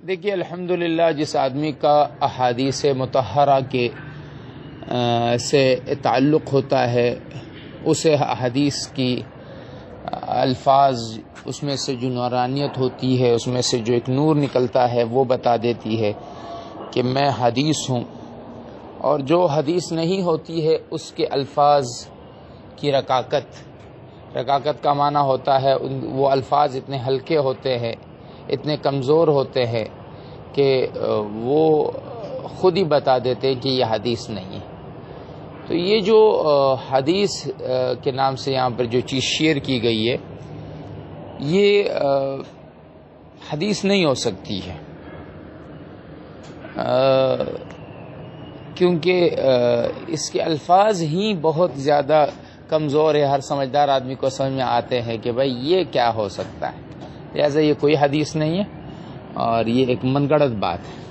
دیکھیے الحمدللہ جس آدمی کا احادیث مطہرہ کے سے تعلق ہوتا ہے اسے احادیث کی الفاظ اس میں سے جو نورانیت ہوتی ہے، اس میں سے جو ایک نور نکلتا ہے وہ بتا دیتی ہے کہ میں حدیث ہوں، اور جو حدیث نہیں ہوتی ہے اس کے الفاظ کی رقاقت کا معنی ہوتا ہے وہ الفاظ اتنے ہلکے ہوتے ہیں، اتنے کمزور ہوتے ہیں کہ وہ خود ہی بتا دیتے کہ یہ حدیث نہیں ہے۔ تو یہ جو حدیث کے نام سے یہاں پر جو چیز شیئر کی گئی ہے یہ حدیث نہیں ہو سکتی ہے، کیونکہ اس کے الفاظ ہی بہت زیادہ کمزور ہے، ہر سمجھدار آدمی کو سمجھ میں آتے ہیں کہ بھائی یہ کیا ہو سکتا ہے، لہٰذا یہ کوئی حدیث نہیں ہے اور یہ ایک من گھڑت بات ہے۔